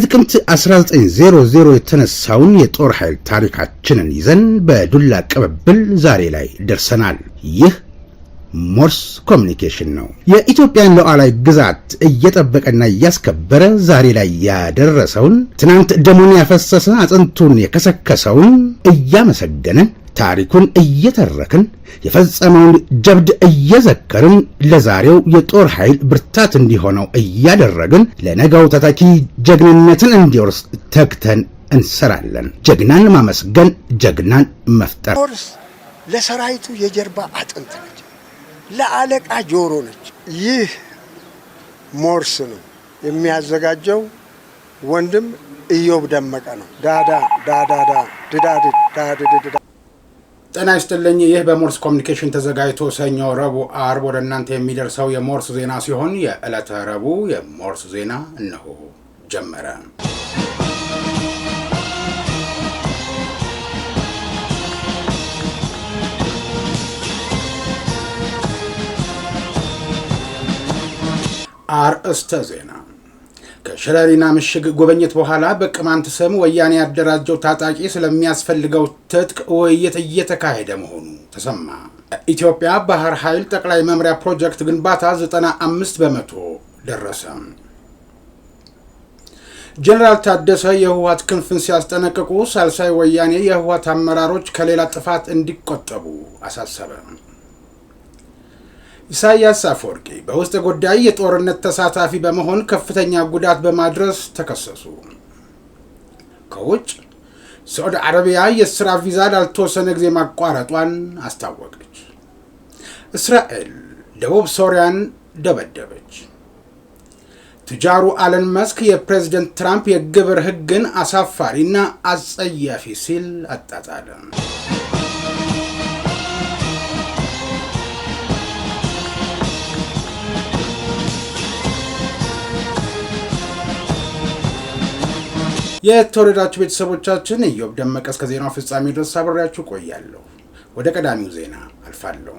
በጥቅምት 1900 የተነሳውን የጦር ኃይል ታሪካችንን ይዘን በዱላ ቅብብል ዛሬ ላይ ደርሰናል። ይህ ሞርስ ኮሚኒኬሽን ነው። የኢትዮጵያን ሉዓላዊ ግዛት እየጠበቀና እያስከበረ ዛሬ ላይ ያደረሰውን ትናንት ደሙን ያፈሰሰ አጥንቱን የከሰከሰውን እያመሰገንን ታሪኩን እየተረክን የፈጸመውን ጀብድ እየዘከርን ለዛሬው የጦር ኃይል ብርታት እንዲሆነው እያደረግን ለነገው ተተኪ ጀግንነትን እንዲወርስ ተግተን እንሰራለን። ጀግናን ማመስገን፣ ጀግናን መፍጠር። ሞርስ ለሰራዊቱ የጀርባ አጥንት ነች፣ ለአለቃ ጆሮ ነች። ይህ ሞርስ ነው የሚያዘጋጀው ወንድም ኢዮብ ደመቀ ነው። ዳዳ ዳዳዳ ድዳድ ዳድድዳ። ጤና ይስጥልኝ። ይህ በሞርስ ኮሚኒኬሽን ተዘጋጅቶ ሰኞ፣ ረቡዕ፣ አርብ ወደ እናንተ የሚደርሰው የሞርስ ዜና ሲሆን የዕለተ ረቡዕ የሞርስ ዜና እነሆ ጀመረ። አርእስተ ዜና። ከሸረሪና ምሽግ ጉብኝት በኋላ በቅማንት ስም ወያኔ ያደራጀው ታጣቂ ስለሚያስፈልገው ትጥቅ ውይይት እየተካሄደ መሆኑ ተሰማ። ኢትዮጵያ ባህር ኃይል ጠቅላይ መምሪያ ፕሮጀክት ግንባታ 95 በመቶ ደረሰ። ጀነራል ታደሰ የህወሓት ክንፍን ሲያስጠነቅቁ ሳልሳይ ወያኔ የህወሓት አመራሮች ከሌላ ጥፋት እንዲቆጠቡ አሳሰበ። ኢሳያስ አፈወርቂ በውስጥ ጉዳይ የጦርነት ተሳታፊ በመሆን ከፍተኛ ጉዳት በማድረስ ተከሰሱ። ከውጭ ሳዑዲ አረቢያ የሥራ ቪዛ ላልተወሰነ ጊዜ ማቋረጧን አስታወቀች። እስራኤል ደቡብ ሶሪያን ደበደበች። ቱጃሩ አለን መስክ የፕሬዝደንት ትራምፕ የግብር ህግን አሳፋሪና አጸያፊ ሲል አጣጣለ። የተወደዳችሁ ቤተሰቦቻችን ኢዮብ ደመቀ እስከ ዜናው ፍጻሜ ድረስ አብሬያችሁ ቆያለሁ። ወደ ቀዳሚው ዜና አልፋለሁ።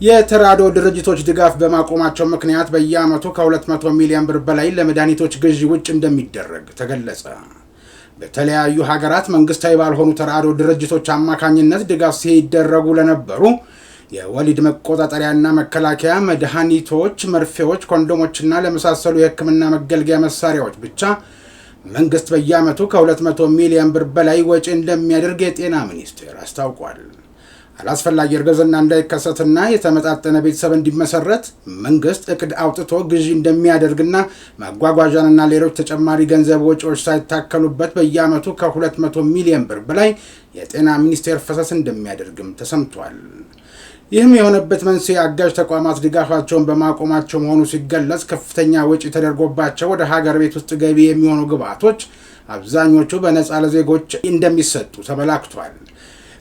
የተራድኦ ድርጅቶች ድጋፍ በማቆማቸው ምክንያት በየዓመቱ ከ200 ሚሊዮን ብር በላይ ለመድኃኒቶች ግዢ ውጭ እንደሚደረግ ተገለጸ። በተለያዩ ሀገራት መንግስታዊ ባልሆኑ ተራድኦ ድርጅቶች አማካኝነት ድጋፍ ሲደረጉ ለነበሩ የወሊድ መቆጣጠሪያና መከላከያ መድኃኒቶች፣ መርፌዎች፣ ኮንዶሞችና ለመሳሰሉ የሕክምና መገልገያ መሳሪያዎች ብቻ መንግስት በየዓመቱ ከ200 ሚሊዮን ብር በላይ ወጪ እንደሚያደርግ የጤና ሚኒስቴር አስታውቋል። አላስፈላጊ እርግዝና እንዳይከሰትና የተመጣጠነ ቤተሰብ እንዲመሰረት መንግስት እቅድ አውጥቶ ግዢ እንደሚያደርግና ማጓጓዣንና ሌሎች ተጨማሪ ገንዘብ ወጪዎች ሳይታከሉበት በየዓመቱ ከ200 ሚሊዮን ብር በላይ የጤና ሚኒስቴር ፈሰስ እንደሚያደርግም ተሰምቷል። ይህም የሆነበት መንስኤ አጋዥ ተቋማት ድጋፋቸውን በማቆማቸው መሆኑ ሲገለጽ ከፍተኛ ወጪ ተደርጎባቸው ወደ ሀገር ቤት ውስጥ ገቢ የሚሆኑ ግብዓቶች አብዛኞቹ በነፃ ለዜጎች እንደሚሰጡ ተመላክቷል።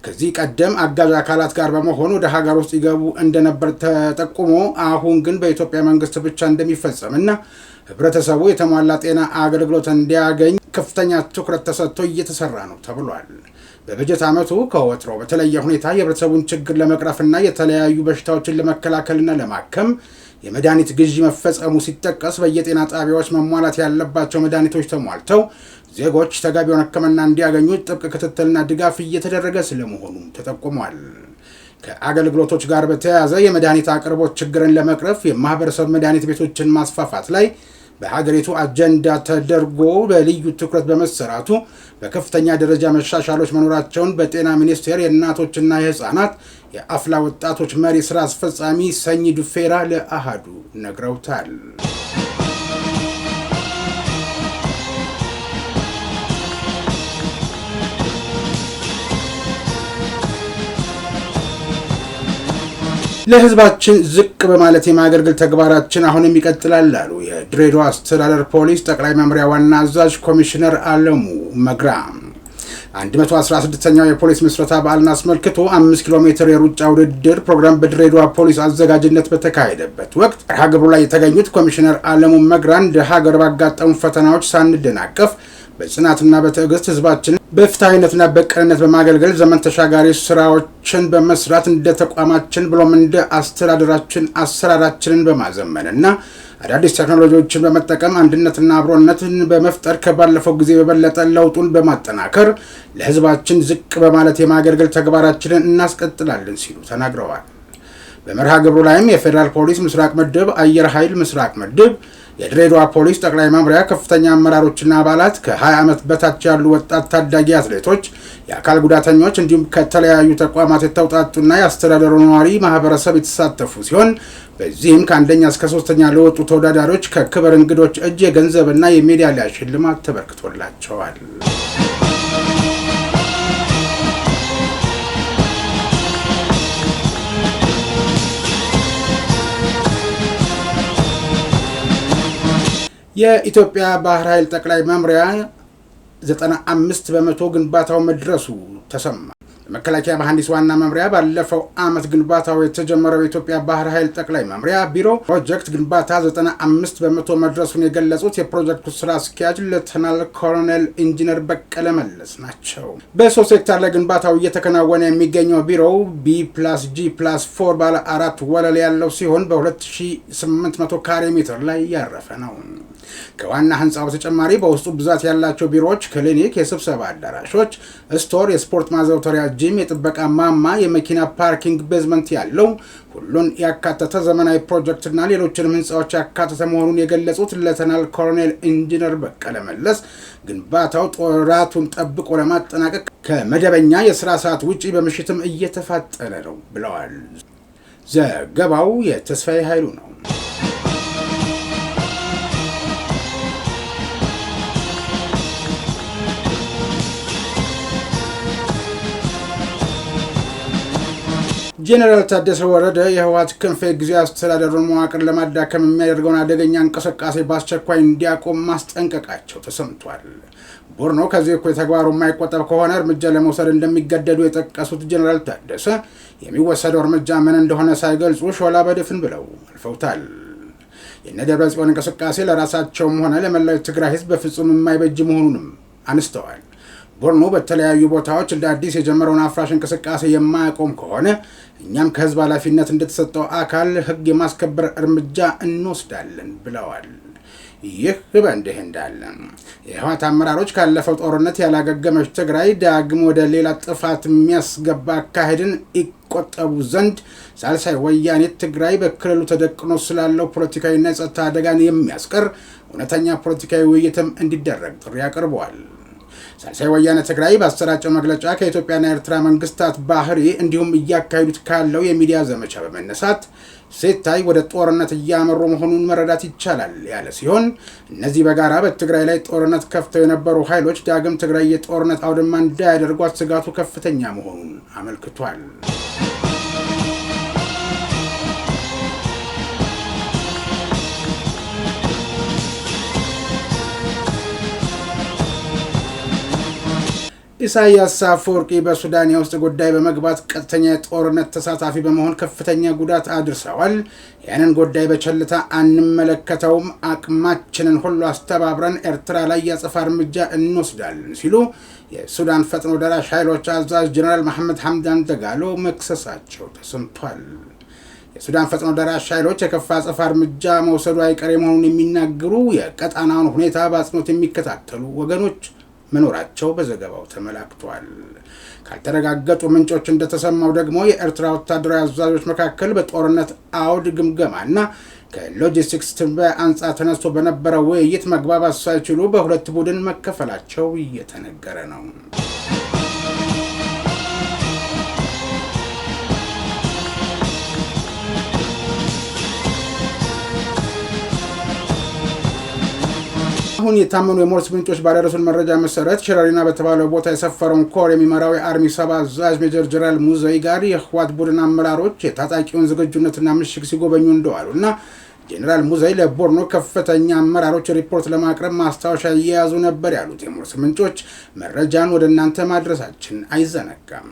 ከዚህ ቀደም አጋዥ አካላት ጋር በመሆኑ ወደ ሀገር ውስጥ ይገቡ እንደነበር ተጠቁሞ አሁን ግን በኢትዮጵያ መንግስት ብቻ እንደሚፈጸምና ህብረተሰቡ የተሟላ ጤና አገልግሎት እንዲያገኝ ከፍተኛ ትኩረት ተሰጥቶ እየተሰራ ነው ተብሏል። በበጀት ዓመቱ ከወትሮ በተለየ ሁኔታ የህብረተሰቡን ችግር ለመቅረፍና የተለያዩ በሽታዎችን ለመከላከልና ለማከም የመድኃኒት ግዢ መፈጸሙ ሲጠቀስ በየጤና ጣቢያዎች መሟላት ያለባቸው መድኃኒቶች ተሟልተው ዜጎች ተገቢውን ሕክምና እንዲያገኙ ጥብቅ ክትትልና ድጋፍ እየተደረገ ስለመሆኑ ተጠቁሟል። ከአገልግሎቶች ጋር በተያያዘ የመድኃኒት አቅርቦት ችግርን ለመቅረፍ የማህበረሰብ መድኃኒት ቤቶችን ማስፋፋት ላይ በሀገሪቱ አጀንዳ ተደርጎ በልዩ ትኩረት በመሰራቱ በከፍተኛ ደረጃ መሻሻሎች መኖራቸውን በጤና ሚኒስቴር የእናቶችና የህፃናት የአፍላ ወጣቶች መሪ ስራ አስፈጻሚ ሰኝ ዱፌራ ለአሃዱ ነግረውታል። ለህዝባችን ዝቅ በማለት የማገልገል ተግባራችን አሁንም ይቀጥላል አሉ የድሬዳዋ አስተዳደር ፖሊስ ጠቅላይ መምሪያ ዋና አዛዥ ኮሚሽነር አለሙ መግራ። 116ኛው የፖሊስ ምስረታ በዓልን አስመልክቶ 5 ኪሎ ሜትር የሩጫ ውድድር ፕሮግራም በድሬዳዋ ፖሊስ አዘጋጅነት በተካሄደበት ወቅት መርሃ ግብሩ ላይ የተገኙት ኮሚሽነር አለሙ መግራ እንደ ሀገር ባጋጠሙ ፈተናዎች ሳንደናቀፍ በጽናትና በትዕግስት ህዝባችን በፍትሃዊነትና በቅንነት በማገልገል ዘመን ተሻጋሪ ስራዎችን በመስራት እንደ ተቋማችን ብሎም እንደ አስተዳደራችን አሰራራችንን በማዘመንና አዳዲስ ቴክኖሎጂዎችን በመጠቀም አንድነትና አብሮነትን በመፍጠር ከባለፈው ጊዜ በበለጠ ለውጡን በማጠናከር ለህዝባችን ዝቅ በማለት የማገልገል ተግባራችንን እናስቀጥላለን ሲሉ ተናግረዋል። በመርሃ ግብሩ ላይም የፌዴራል ፖሊስ ምስራቅ ምድብ፣ አየር ኃይል ምስራቅ ምድብ፣ የድሬዳዋ ፖሊስ ጠቅላይ መምሪያ ከፍተኛ አመራሮችና አባላት፣ ከ20 ዓመት በታች ያሉ ወጣት ታዳጊ አትሌቶች፣ የአካል ጉዳተኞች እንዲሁም ከተለያዩ ተቋማት የተውጣጡና የአስተዳደሩ ነዋሪ ማህበረሰብ የተሳተፉ ሲሆን በዚህም ከአንደኛ እስከ 3ኛ ለወጡ ተወዳዳሪዎች ከክብር እንግዶች እጅ የገንዘብና የሜዳሊያ ሽልማት ተበርክቶላቸዋል። የኢትዮጵያ ባህር ኃይል ጠቅላይ መምሪያ 95 በመቶ ግንባታው መድረሱ ተሰማ። የመከላከያ መሐንዲስ ዋና መምሪያ ባለፈው ዓመት ግንባታው የተጀመረው የኢትዮጵያ ባህር ኃይል ጠቅላይ መምሪያ ቢሮ ፕሮጀክት ግንባታ 95 በመቶ መድረሱን የገለጹት የፕሮጀክቱ ስራ አስኪያጅ ሌተናል ኮሎኔል ኢንጂነር በቀለ መለስ ናቸው። በ3 ሄክታር ላይ ግንባታው እየተከናወነ የሚገኘው ቢሮው B+G+4 ባለ 4 ወለል ያለው ሲሆን በ2800 ካሬ ሜትር ላይ ያረፈ ነው። ከዋና ህንፃው በተጨማሪ በውስጡ ብዛት ያላቸው ቢሮዎች፣ ክሊኒክ፣ የስብሰባ አዳራሾች፣ ስቶር፣ የስፖርት ማዘውተሪያ፣ ጂም፣ የጥበቃ ማማ፣ የመኪና ፓርኪንግ ቤዝመንት ያለው ሁሉን ያካተተ ዘመናዊ ፕሮጀክትና ሌሎችንም ህንፃዎች ያካተተ መሆኑን የገለጹት ሌተናል ኮሎኔል ኢንጂነር በቀለ መለስ ግንባታው ጥራቱን ጠብቆ ለማጠናቀቅ ከመደበኛ የስራ ሰዓት ውጪ በምሽትም እየተፋጠነ ነው ብለዋል። ዘገባው የተስፋዬ ኃይሉ ነው። ጄኔራል ታደሰ ወረደ የህወሓት ክንፍ ጊዜያዊ አስተዳደሩን መዋቅር ለማዳከም የሚያደርገውን አደገኛ እንቅስቃሴ በአስቸኳይ እንዲያቆም ማስጠንቀቃቸው ተሰምቷል። ቦርኖ ከዚህ እኩይ ተግባሩ የማይቆጠብ ከሆነ እርምጃ ለመውሰድ እንደሚገደዱ የጠቀሱት ጄኔራል ታደሰ የሚወሰደው እርምጃ ምን እንደሆነ ሳይገልጹ ሾላ በድፍን ብለው አልፈውታል። የነደብረ ጽዮን እንቅስቃሴ ለራሳቸውም ሆነ ለመላው ትግራይ ህዝብ በፍጹም የማይበጅ መሆኑንም አንስተዋል። ቦርኖ በተለያዩ ቦታዎች እንደ አዲስ የጀመረውን አፍራሽ እንቅስቃሴ የማያቆም ከሆነ እኛም ከህዝብ ኃላፊነት እንደተሰጠው አካል ህግ የማስከበር እርምጃ እንወስዳለን ብለዋል። ይህ በእንዲህ እንዳለ የህወሓት አመራሮች ካለፈው ጦርነት ያላገገመች ትግራይ ዳግም ወደ ሌላ ጥፋት የሚያስገባ አካሄድን ይቆጠቡ ዘንድ ሳልሳይ ወያኔ ትግራይ በክልሉ ተደቅኖ ስላለው ፖለቲካዊና የጸጥታ አደጋን የሚያስቀር እውነተኛ ፖለቲካዊ ውይይትም እንዲደረግ ጥሪ አቅርበዋል። ሳልሳይ ወያኔ ትግራይ ባሰራጨው መግለጫ ከኢትዮጵያና ኤርትራ መንግስታት ባህሪ እንዲሁም እያካሄዱት ካለው የሚዲያ ዘመቻ በመነሳት ሲታይ ወደ ጦርነት እያመሩ መሆኑን መረዳት ይቻላል ያለ ሲሆን እነዚህ በጋራ በትግራይ ላይ ጦርነት ከፍተው የነበሩ ኃይሎች ዳግም ትግራይ የጦርነት አውድማ እንዳያደርጓት ስጋቱ ከፍተኛ መሆኑን አመልክቷል። ኢሳያስ አፈወርቂ በሱዳን የውስጥ ጉዳይ በመግባት ቀጥተኛ የጦርነት ተሳታፊ በመሆን ከፍተኛ ጉዳት አድርሰዋል። ያንን ጉዳይ በቸልታ አንመለከተውም፣ አቅማችንን ሁሉ አስተባብረን ኤርትራ ላይ ያጸፋ እርምጃ እንወስዳለን ሲሉ የሱዳን ፈጥኖ ደራሽ ኃይሎች አዛዥ ጀነራል መሐመድ ሐምዳን ደጋሎ መክሰሳቸው ተሰምቷል። የሱዳን ፈጥኖ ደራሽ ኃይሎች የከፋ አጸፋ እርምጃ መውሰዱ አይቀሬ መሆኑን የሚናገሩ የቀጣናውን ሁኔታ በአጽንኦት የሚከታተሉ ወገኖች መኖራቸው በዘገባው ተመላክቷል። ካልተረጋገጡ ምንጮች እንደተሰማው ደግሞ የኤርትራ ወታደራዊ አዛዦች መካከል በጦርነት አውድ ግምገማና ከሎጂስቲክስ ትንበያ አንጻር ተነስቶ በነበረው ውይይት መግባባት ሳይችሉ በሁለት ቡድን መከፈላቸው እየተነገረ ነው። አሁን የታመኑ የሞርስ ምንጮች ባደረሱን መረጃ መሰረት ሽረሪና በተባለው ቦታ የሰፈረውን ኮር የሚመራው የአርሚ 7 አዛዥ ሜጀር ጀነራል ሙዘይ ጋር የህወሓት ቡድን አመራሮች የታጣቂውን ዝግጁነትና ምሽግ ሲጎበኙ እንደዋሉና ጄኔራል ሙዘይ ለቦርኖ ከፍተኛ አመራሮች ሪፖርት ለማቅረብ ማስታወሻ እየያዙ ነበር ያሉት የሞርስ ምንጮች መረጃን ወደ እናንተ ማድረሳችን አይዘነጋም።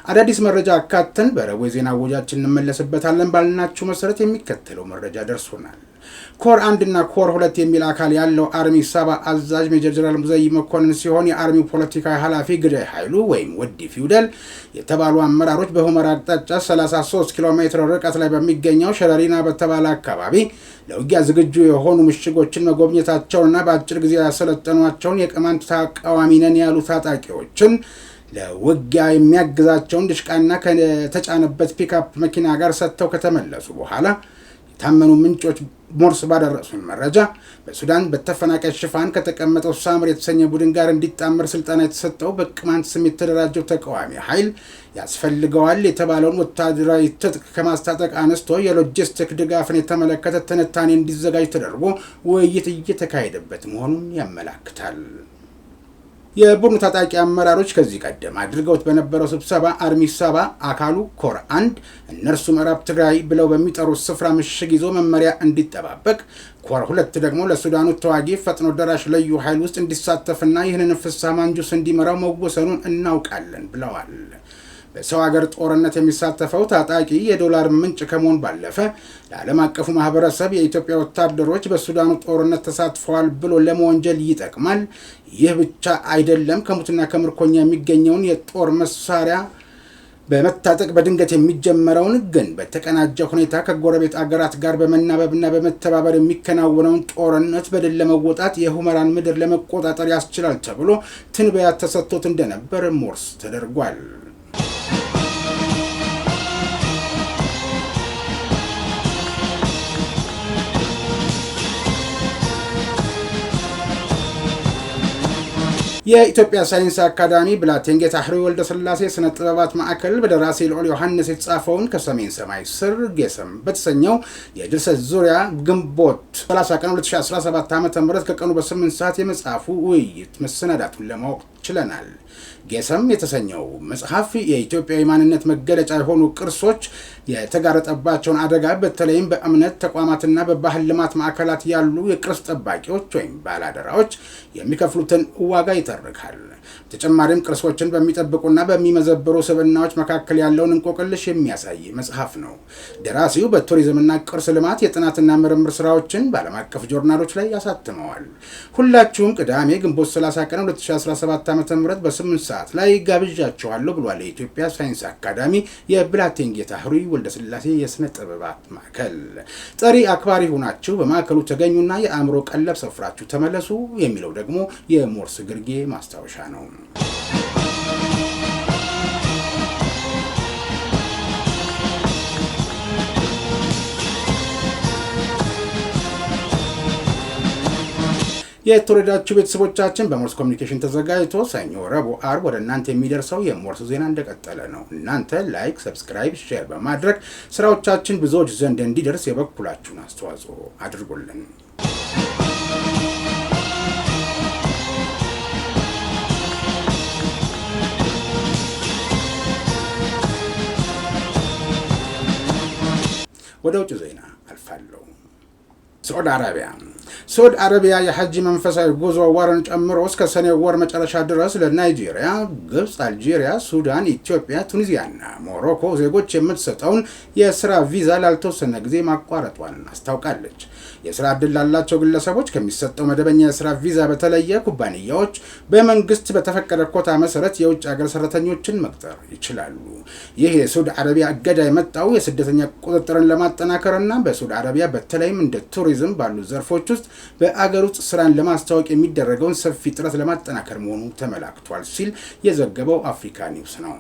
አዳዲስ መረጃ አካተን በረቡዕ የዜና ወጃችን እንመለስበታለን ባልናችሁ መሰረት የሚከተለው መረጃ ደርሶናል። ኮር 1 እና ኮር 2 የሚል አካል ያለው አርሚ 7 አዛዥ ሜጀር ጀነራል ሙዘይ መኮንን ሲሆን የአርሚው ፖለቲካዊ ኃላፊ ግዳይ ኃይሉ ወይም ወዲ ፊውደል የተባሉ አመራሮች በሁመራ አቅጣጫ 33 ኪሎ ሜትር ርቀት ላይ በሚገኘው ሸረሪና በተባለ አካባቢ ለውጊያ ዝግጁ የሆኑ ምሽጎችን መጎብኘታቸውንና በአጭር ጊዜ ያሰለጠኗቸውን የቅማንት ተቃዋሚ ነን ያሉ ታጣቂዎችን ለውጊያ የሚያግዛቸውን ድሽቃና ከተጫነበት ፒክአፕ መኪና ጋር ሰጥተው ከተመለሱ በኋላ የታመኑ ምንጮች ሞርስ ባደረሱን መረጃ በሱዳን በተፈናቃይ ሽፋን ከተቀመጠው ሳምር የተሰኘ ቡድን ጋር እንዲጣመር ስልጠና የተሰጠው በቅማንት ስም የተደራጀው ተቃዋሚ ኃይል ያስፈልገዋል የተባለውን ወታደራዊ ትጥቅ ከማስታጠቅ አነስቶ የሎጂስቲክ ድጋፍን የተመለከተ ትንታኔ እንዲዘጋጅ ተደርጎ ውይይት እየተካሄደበት መሆኑን ያመላክታል። የቡድኑ ታጣቂ አመራሮች ከዚህ ቀደም አድርገውት በነበረው ስብሰባ አርሚ 7 አካሉ ኮር 1 እነርሱ ምዕራብ ትግራይ ብለው በሚጠሩት ስፍራ ምሽግ ይዞ መመሪያ እንዲጠባበቅ፣ ኮር 2 ደግሞ ለሱዳኑ ተዋጊ ፈጥኖ ደራሽ ልዩ ኃይል ውስጥ እንዲሳተፍና ይህንን ፍስሐ ማንጁስ እንዲመራው መወሰኑን እናውቃለን ብለዋል። በሰው ሀገር ጦርነት የሚሳተፈው ታጣቂ የዶላር ምንጭ ከመሆን ባለፈ ለዓለም አቀፉ ማህበረሰብ የኢትዮጵያ ወታደሮች በሱዳኑ ጦርነት ተሳትፈዋል ብሎ ለመወንጀል ይጠቅማል። ይህ ብቻ አይደለም። ከሙትና ከምርኮኛ የሚገኘውን የጦር መሳሪያ በመታጠቅ በድንገት የሚጀመረውን ግን በተቀናጀ ሁኔታ ከጎረቤት አገራት ጋር በመናበብና በመተባበር የሚከናወነውን ጦርነት በድል ለመወጣት የሁመራን ምድር ለመቆጣጠር ያስችላል ተብሎ ትንበያ ተሰጥቶት እንደነበር ሞርስ ተደርጓል። የኢትዮጵያ ሳይንስ አካዳሚ ብላቴንጌታ ሕሩይ ወልደስላሴ ስነ ጥበባት ማዕከል በደራሲ ልዑል ዮሐንስ የተጻፈውን ከሰሜን ሰማይ ስር ጌሰም በተሰኘው የድርሰት ዙሪያ ግንቦት 30 ቀን 2017 ዓ.ም ከቀኑ በ8 ሰዓት የመጽሐፉ ውይይት መሰናዳቱን ለማወቅ ችለናል። ጌሰም የተሰኘው መጽሐፍ የኢትዮጵያዊ ማንነት መገለጫ የሆኑ ቅርሶች የተጋረጠባቸውን አደጋ በተለይም በእምነት ተቋማትና በባህል ልማት ማዕከላት ያሉ የቅርስ ጠባቂዎች ወይም ባላደራዎች የሚከፍሉትን ዋጋ ይተርካል። ተጨማሪም ቅርሶችን በሚጠብቁና በሚመዘብሩ ስብዕናዎች መካከል ያለውን እንቆቅልሽ የሚያሳይ መጽሐፍ ነው። ደራሲው በቱሪዝምና ቅርስ ልማት የጥናትና ምርምር ስራዎችን በዓለም አቀፍ ጆርናሎች ላይ ያሳትመዋል። ሁላችሁም ቅዳሜ ግንቦት 30 ቀን 2017 ዓ.ም በ8 ሰዓት ላይ ጋብዣችኋለሁ ብሏል የኢትዮጵያ ሳይንስ አካዳሚ የብላቴንጌታ ሕሩይ ወልደስላሴ የስነ ጥበባት ማዕከል። ጠሪ አክባሪ ሆናችሁ በማዕከሉ ተገኙና የአእምሮ ቀለብ ሰፍራችሁ ተመለሱ የሚለው ደግሞ የሞርስ ግርጌ ማስታወሻ ነው። የተወደዳችሁ ቤተሰቦቻችን በሞርስ ኮሚኒኬሽን ተዘጋጅቶ ሰኞ፣ ረቡዕ፣ አርብ ወደ እናንተ የሚደርሰው የሞርስ ዜና እንደቀጠለ ነው። እናንተ ላይክ፣ ሰብስክራይብ፣ ሼር በማድረግ ስራዎቻችን ብዙዎች ዘንድ እንዲደርስ የበኩላችሁን አስተዋጽኦ አድርጉልን። ወደ ውጭ ዜና አልፋለሁ። ሳዑዲ አረቢያ የሐጅ መንፈሳዊ ጉዞ ወርን ጨምሮ እስከ ሰኔ ወር መጨረሻ ድረስ ለናይጄሪያ፣ ግብፅ፣ አልጄሪያ፣ ሱዳን፣ ኢትዮጵያ፣ ቱኒዚያና ሞሮኮ ዜጎች የምትሰጠውን የስራ ቪዛ ላልተወሰነ ጊዜ ማቋረጧን አስታውቃለች። የስራ ዕድል ላላቸው ግለሰቦች ከሚሰጠው መደበኛ የስራ ቪዛ በተለየ ኩባንያዎች በመንግስት በተፈቀደ ኮታ መሰረት የውጭ ሀገር ሰራተኞችን መቅጠር ይችላሉ። ይህ የሳዑዲ አረቢያ እገዳ የመጣው የስደተኛ ቁጥጥርን ለማጠናከርና በሳዑዲ አረቢያ በተለይም እንደ ቱሪዝም ባሉ ዘርፎች ውስጥ በአገር ውስጥ ስራን ለማስተዋወቅ የሚደረገውን ሰፊ ጥረት ለማጠናከር መሆኑ ተመላክቷል ሲል የዘገበው አፍሪካ ኒውስ ነው።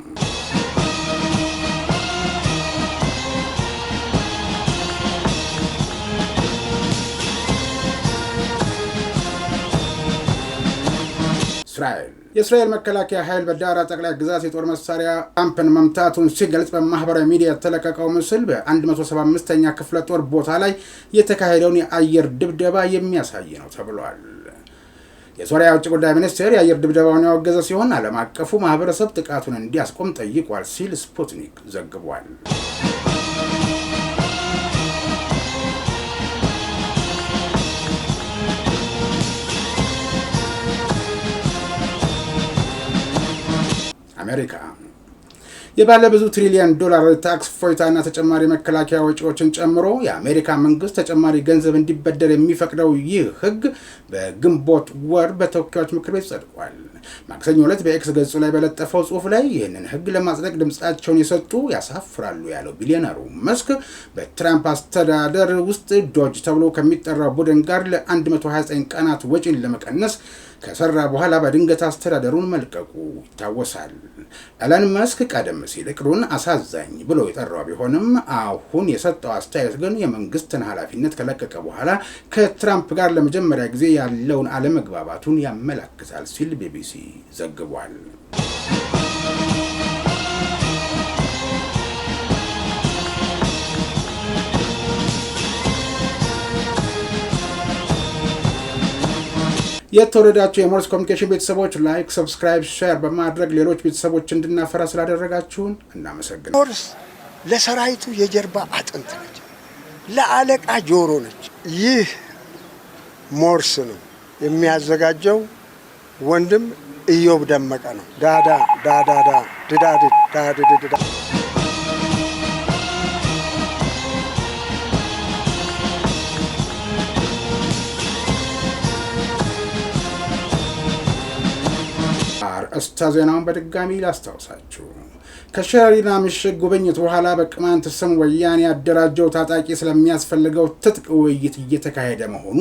የእስራኤል መከላከያ ኃይል በዳራ ጠቅላይ ግዛት የጦር መሳሪያ ካምፕን መምታቱን ሲገልጽ በማህበራዊ ሚዲያ የተለቀቀው ምስል በ175ኛ ክፍለ ጦር ቦታ ላይ የተካሄደውን የአየር ድብደባ የሚያሳይ ነው ተብሏል። የሶሪያ የውጭ ጉዳይ ሚኒስቴር የአየር ድብደባውን ያወገዘ ሲሆን ዓለም አቀፉ ማህበረሰብ ጥቃቱን እንዲያስቆም ጠይቋል ሲል ስፑትኒክ ዘግቧል። አሜሪካ የባለ ብዙ ትሪሊየን ዶላር ታክስ ፎይታና ተጨማሪ መከላከያ ወጪዎችን ጨምሮ የአሜሪካ መንግስት ተጨማሪ ገንዘብ እንዲበደር የሚፈቅደው ይህ ህግ በግንቦት ወር በተወካዮች ምክር ቤት ጸድቋል። ማክሰኞ ዕለት በኤክስ ገጹ ላይ በለጠፈው ጽሑፍ ላይ ይህንን ህግ ለማጽደቅ ድምጻቸውን የሰጡ ያሳፍራሉ ያለው ቢሊዮነሩ መስክ በትራምፕ አስተዳደር ውስጥ ዶጅ ተብሎ ከሚጠራው ቡድን ጋር ለ129 ቀናት ወጪን ለመቀነስ ከሰራ በኋላ በድንገት አስተዳደሩን መልቀቁ ይታወሳል። ኤለን መስክ ቀደም ሲል እቅዱን አሳዛኝ ብሎ የጠራው ቢሆንም አሁን የሰጠው አስተያየት ግን የመንግስትን ኃላፊነት ከለቀቀ በኋላ ከትራምፕ ጋር ለመጀመሪያ ጊዜ ያለውን አለመግባባቱን ያመለክታል ሲል ቢቢሲ ዘግቧል። የተወደዳችሁ የሞርስ ኮሚኒኬሽን ቤተሰቦች ላይክ፣ ሰብስክራይብ፣ ሼር በማድረግ ሌሎች ቤተሰቦች እንድናፈራ ስላደረጋችሁን እናመሰግናለን። ሞርስ ለሰራዊቱ የጀርባ አጥንት ነች፣ ለአለቃ ጆሮ ነች። ይህ ሞርስ ነው የሚያዘጋጀው ወንድም ኢዮብ ደመቀ ነው። ዳዳ ዳዳዳ ድዳድ ዳድድዳ አርእስተ ዜናውን በድጋሚ ላስታውሳችሁ። ከሸሪና ምሽግ ጉብኝት በኋላ በቅማንት ስም ወያኔ ያደራጀው ታጣቂ ስለሚያስፈልገው ትጥቅ ውይይት እየተካሄደ መሆኑ፣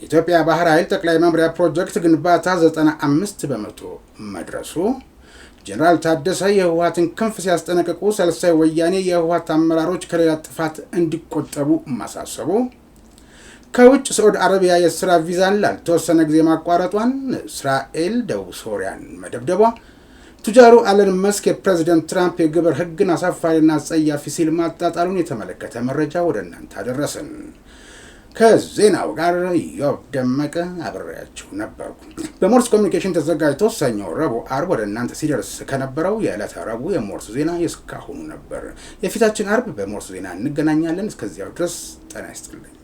የኢትዮጵያ ባህር ኃይል ጠቅላይ መምሪያ ፕሮጀክት ግንባታ 95 በመቶ መድረሱ፣ ጀነራል ታደሰ የህወሓትን ክንፍ ሲያስጠነቅቁ ሰልሳይ ወያኔ የህወሓት አመራሮች ከሌላ ጥፋት እንዲቆጠቡ ማሳሰቡ፣ ከውጭ ሳዑዲ አረቢያ የስራ ቪዛን ላልተወሰነ ጊዜ ማቋረጧን፣ እስራኤል ደቡብ ሶሪያን መደብደቧ፣ ቱጃሩ ኤለን መስክ የፕሬዝዳንት ትራምፕ የግብር ህግን አሳፋሪና አጸያፊ ሲል ማጣጣሉን የተመለከተ መረጃ ወደ እናንተ አደረስን። ከዜናው ጋር ኢዮብ ደመቀ አብሬያችሁ ነበርኩ። በሞርስ ኮሚኒኬሽን ተዘጋጅቶ ሰኞ፣ ረቡዕ፣ አርብ ወደ እናንተ ሲደርስ ከነበረው የዕለተ ረቡዕ የሞርስ ዜና የእስካሁኑ ነበር። የፊታችን አርብ በሞርስ ዜና እንገናኛለን። እስከዚያው ድረስ ጤና ይስጥልኝ።